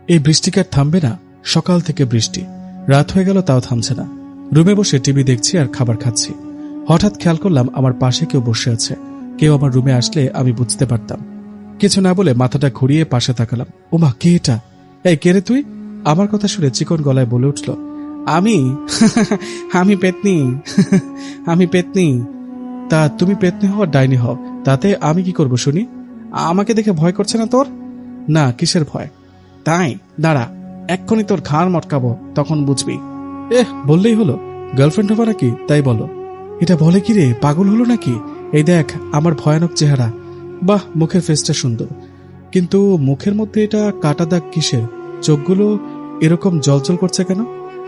এই বৃষ্টি কি আর থামবে না? সকাল থেকে বৃষ্টি, রাত হয়ে গেল তাও থামছে না। রুমে বসে টিভি দেখছি আর খাবার খাচ্ছি। হঠাৎ খেয়াল করলাম আমার পাশে কেউ বসে আছে। কেউ আমার রুমে আসলে আমি বুঝতে পারতাম। কিছু না বলে মাথাটা ঘুরিয়ে পাশে তাকালাম। ওমা, কে এটা? এই, কে রে তুই? আমার কথা শুনে চিকন গলায় বলে উঠল, আমি আমি পেতনি আমি পেতনি। তা তুমি পেতনি হও আর ডাইনি হও, তাতে আমি কি করব শুনি? আমাকে দেখে ভয় করছে না তোর? না, কিসের ভয়? তাই দাঁড়া, এক্ষুনি তোর ঘাড় মটকাবো, তখন বুঝবি। বললেই হলো, গার্লফ্রেন্ড হবা নাকি তাই বলো। এটা বলে কি রে, পাগল হলো নাকি? এই দেখ আমার ভয়ানক চেহারা। বাহ, মুখের ফেসটা সুন্দর, কিন্তু মুখের মধ্যে এটা কাটা দাগ কিসের? চোখগুলো এরকম জলজল করছে কেন?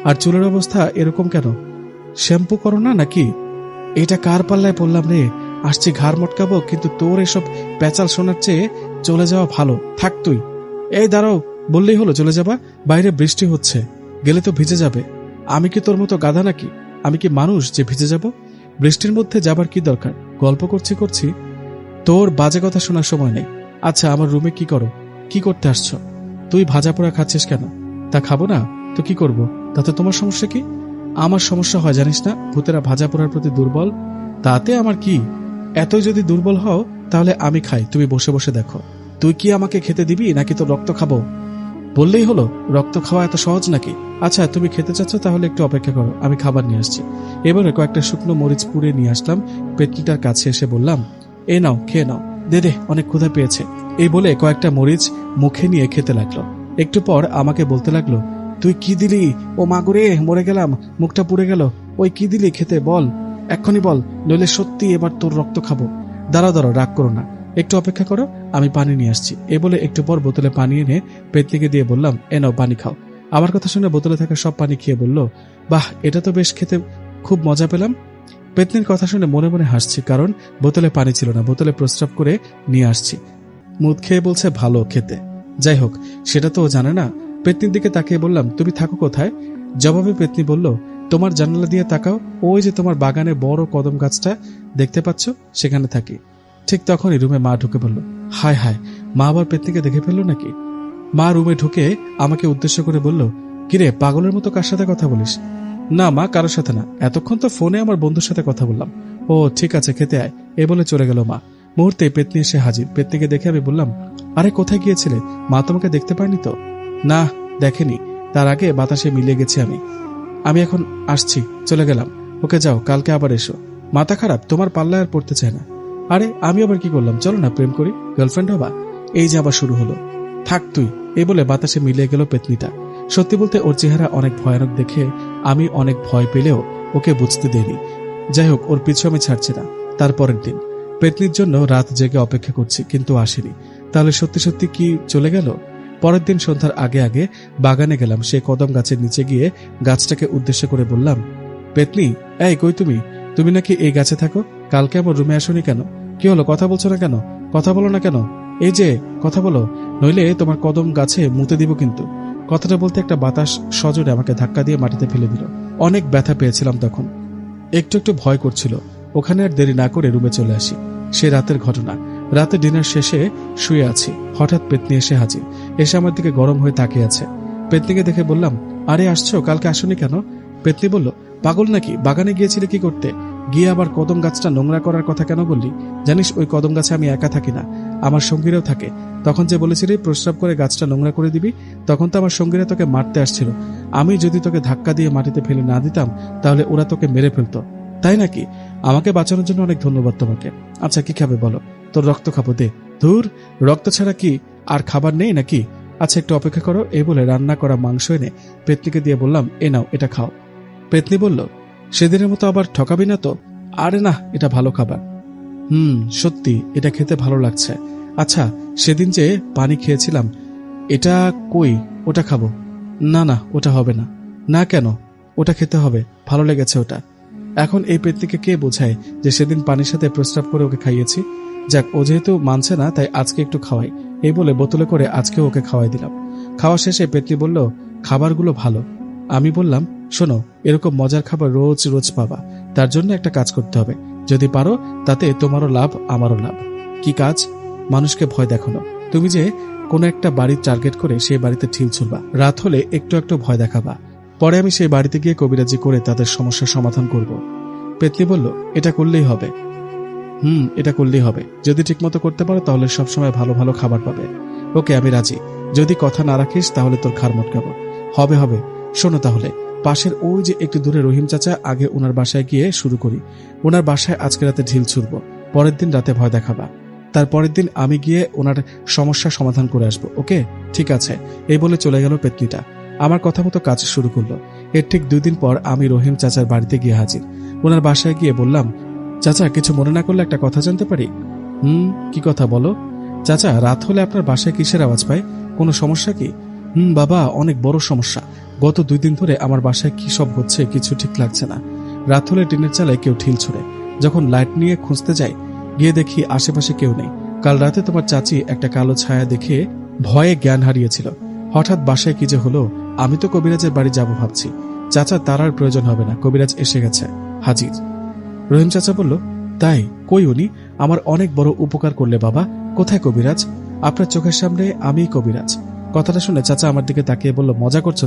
আর চুলের অবস্থা এরকম কেন? শ্যাম্পু করো না নাকি? এটা কার পাল্লায় পড়লাম রে? আসছি ঘাড় মটকাবো, কিন্তু তোর এসব পেঁচাল শোনার চেয়ে চলে যাওয়া ভালো। থাক তুই। এই দাঁড়াও, বললেই হলো চলে যাবা? বাইরে বৃষ্টি হচ্ছে, গেলে তো ভিজে যাবে। আমি কি তোর মতো গাধা নাকি? আমি কি মানুষ যে ভিজে যাব? বৃষ্টির মধ্যে যাবার কি দরকার? গল্প করছি। তোর বাজে কথা শোনার সময় নেই। আচ্ছা, আমার রুমে কি করো? কি করতে আসছো? তুই ভাজা পোড়া খাচ্ছিস কেন? তা খাবো না তো কি করব? তাতে তোমার সমস্যা কি? আমার সমস্যা হয় জানিস না, ভূতেরা ভাজা পোড়ার প্রতি দুর্বল। তাতে আমার কি? এতই যদি দুর্বল হও তাহলে আমি খাই, তুমি বসে বসে দেখো। তুই কি আমাকে খেতে দিবি নাকি তোর রক্ত খাবো? বললেই হলো, রক্ত খাওয়া এত সহজ নাকি? আচ্ছা, তুমি খেতে চাচ্ছ তাহলে একটু অপেক্ষা করো, আমি খাবার নিয়ে আসছি। এবারে কয়েকটা শুকনো মরিচ পুড়ে নিয়ে আসলাম। পেটনিটার কাছে এসে বললাম, এ নাও, খেয়ে নাও। দে, অনেক ক্ষুধা পেয়েছে। এই বলে কয়েকটা মরিচ মুখে নিয়ে খেতে লাগলো। একটু পর আমাকে বলতে লাগলো, তুই কি দিলি? ও মাগুরে, মরে গেলাম, মুখটা পুড়ে গেল। ওই কি দিলি খেতে? বল, এক্ষুনি বল, নইলে সত্যি এবার তোর রক্ত খাবো। দাঁড়াও, রাগ করো না, একটু অপেক্ষা করো, আমি পানি নিয়ে আসছি। এ বলে একটু পর বোতলে পানি এনে পেতনিকে দিয়ে বললাম, এ নাও পানি খাও। আমার কথা শুনে বোতলে থাকা সব পানি খেয়ে বলল, বাহ, এটা তো বেশ খেতে খুব মজা পেলাম। পেতনির কথা শুনে মনে মনে হাসছি, কারণ বোতলে পানি ছিল না, বোতলে প্রস্রাব করে নিয়ে আসছি। মুখ খেয়ে বলছে ভালো খেতে। যাই হোক, সেটা তো ও জানে না। পেতনির দিকে তাকিয়ে বললাম, তুমি থাকো কোথায়? জবাবে পেতনি বলল, তোমার জানালা দিয়ে তাকাও, ওই যে তোমার বাগানে বড় কদম গাছটা দেখতে পাচ্ছ, সেখানে থাকি। ঠিক তখনই রুমে মা ঢুকে বলল, হায় হায়, মা আবার পেতনিকে দেখে ফেললো নাকি? মা রুমে ঢুকে আমাকে উদ্দেশ্য করে বলল, কিরে, পাগলের মতো কার সাথে কথা বলিস? না মা, কারোর সাথে না, এতক্ষণ তো ফোনে আমার বন্ধুর সাথে কথা বললাম। ও ঠিক আছে, খেতে আয়। এ বলে চলে গেল মা। মুহূর্তে পেতনি এসে হাজির। পেতনিকে দেখে আমি বললাম, আরে কোথায় গিয়েছিলে? মা তোমাকে দেখতে পায়নি তো? না, দেখেনি, তার আগে বাতাসে মিলিয়ে গেছি আমি এখন আসছি, চলে গেলাম। ওকে যাও, কালকে আবার এসো। মাথা খারাপ, তোমার পাল্লায় আর পড়তে চায় না। আরে আমি আবার কি করলাম? চলো না প্রেম করি, গার্লফ্রেন্ড হবা। এই যে আবার শুরু হলো। থাক তুই। এই বলে বাতাসে মিলিয়ে গেল পেতনিটা। সত্যি বলতে ওর চেহারা অনেক ভয়ানক দেখে আমি অনেক ভয় পেলেও ওকে বুঝতে দেইনি। যাই হোক, ওর পিছু আমি ছাড়ছি না। তারপরের দিন পেতনির জন্য রাত জেগে অপেক্ষা করছি, কিন্তু আসেনি। তাহলে সত্যি সত্যি কি চলে গেল? পরের দিন সন্ধ্যার আগে আগে বাগানে গেলাম। সে কদম গাছের নিচে গিয়ে গাছটাকে উদ্দেশ্য করে বললাম, পেতনি, এই কই তুমি? তুমি নাকি এই গাছে থাকো? কালকে আমার রুমে আসোনি কেন? কি হলো, কথা বলছো না কেন? কথা বলো না কেন? এই যে কথা বলো, নইলে তোমার কদম গাছে মুতে দিব কিন্তু। কথাটা বলতে একটা বাতাস সজোরে আমাকে ধাক্কা দিয়ে মাটিতে ফেলে দিল। অনেক ব্যথা পেয়েছিলাম তখন, একটু একটু ভয় করছিল। ওখানে আর দেরি না করে রুমে চলে আসি। সে রাতের ঘটনা। রাতে ডিনার শেষে শুয়ে আছি, হঠাৎ পেতনি এসে হাজির। এসে আমার দিকে গরম হয়ে তাকিয়ে আছে। পেতনিকে দেখে বললাম, আরে আসছো, কালকে আসোনি কেন? পেতনি বলল, পাগল নাকি, বাগানে গিয়েছিলে কি করতে? গিয়ে আবার কদম গাছটা নোংরা করার কথা কেন বললি? জানিস ওই কদম গাছে আমি একা থাকি না, আমার সঙ্গীরাও থাকে। তখন যে বলেছিলি প্রস্রাব করে গাছটা নোংরা করে দিবি, তখন তো আমার সঙ্গীরা তোকে মারতে আসছিল। আমি যদি তোকে ধাক্কা দিয়ে মাটিতে ফেলে না দিতাম তাহলে ওরা তোকে মেরে ফেলতো। তাই নাকি? আমাকে বাঁচানোর জন্য অনেক ধন্যবাদ তোমাকে। আচ্ছা, কি খাবে বলো? তোর রক্ত খাবো, দে। ধুর, রক্ত ছাড়া কি আর খাবার নেই নাকি? আচ্ছা, একটু অপেক্ষা করো। এই বলে রান্না করা মাংস এনে পেতনিকে দিয়ে বললাম, এ নাও, এটা খাও। পেতনি বলল, সেদিনের মতো আবার ঠকাবি না তো? আরে না, এটা ভালো খাবার। সত্যি এটা খেতে ভালো লাগছে। আচ্ছা, সেদিন যে পানি খেয়েছিলাম, এটা কই? ওটা খাবো। না, ওটা হবে না। না কেন? ওটা খেতে হবে, ভালো লেগেছে ওটা। এখন এই পেতনিকে কে বোঝায় যে সেদিন পানির সাথে প্রস্রাব করে ওকে খাইয়েছি? যাক, ও যেহেতু মানছে না তাই আজকে একটু খাওয়াই। এই বলে বোতলে করে আজকেও ওকে খাওয়াই দিলাম। খাওয়া শেষে পেতনি বলল, খাবারগুলো ভালো। আমি বললাম, শোনো, এরকম মজার খাবার রোজ রোজ পাবা, তার জন্য একটা কাজ করতে হবে। যদি পারো তাতে তোমারও লাভ, আমারও লাভ। কি কাজ? মানুষকে ভয় দেখানো। তুমি যে কোনো একটা বাড়ির টার্গেট করে সেই বাড়িতে ঢিল ছুড়বা, রাত হলে একটু একটু ভয় দেখাবা, পরে আমি সেই বাড়িতে গিয়ে কবিরাজি করে তাদের সমস্যার সমাধান করব। পেতনি বলল, এটা করলেই হবে। এটা করলেই হবে। যদি ঠিকমতো করতে পারো তাহলে সবসময় ভালো ভালো খাবার পাবে। ওকে, আমি রাজি। যদি কথা না রাখিস তাহলে তোর ঘাড় মটকাবো। হবে হবে। শোনো তাহলে, পাশের ওই যে একটু দূরে রহিম চাচা, আগে ওনার বাসায় গিয়ে শুরু করি। ওনার বাসায় আজকে রাতে ঢিল ছুড়ব, পরের দিন রাতে ভয় দেখাবা, তারপরের দিন আমি গিয়ে ওনার সমস্যার সমাধান করে আসবো। ওকে, ঠিক আছে। এই বলে চলে গেল পেতনিটা। আমার কথা মতো কাজ শুরু করলো। এর ঠিক 2 দিন পর আমি রহিম চাচার বাড়িতে গিয়ে হাজির। ওনার বাসায় গিয়ে বললাম, চাচা কিছু মনে না করলে একটা কথা জানতে পারি? কি কথা বলো? চাচা, রাত হলে আপনার বাসায় কিসের আওয়াজ পায়? কোনো সমস্যা কি? বাবা, অনেক বড় সমস্যা। গত 2 দিন ধরে আমার বাসায় কি সব হচ্ছে কিছু ঠিক লাগছে না। রাত হলে টিনের চালায় কেউ ঢিল ছুড়ে। যখন লাইট নিয়ে খুঁজতে যাই, গিয়ে দেখি আশেপাশে কেউ নেই। কাল রাতে তোমার চাচি একটা কালো ছায়া দেখে ভয়ে জ্ঞান হারিয়েছিল। হঠাৎ বাসায় কি যে হলো, আমি তো কবিরাজের বাড়ি যাব ভাবছি। চাচা, তার আর প্রয়োজন হবে না, কবিরাজ এসে গেছে, হাজির। রহিম চাচা বলল, তাই? কই উনি? আমার অনেক বড় উপকার করলে বাবা। কোথায় কবিরাজ? আপনার চোখের সামনে আমিই কবিরাজ। কথাটা শুনে চাচা আমার দিকে তাকিয়ে বলল, মজা করছো?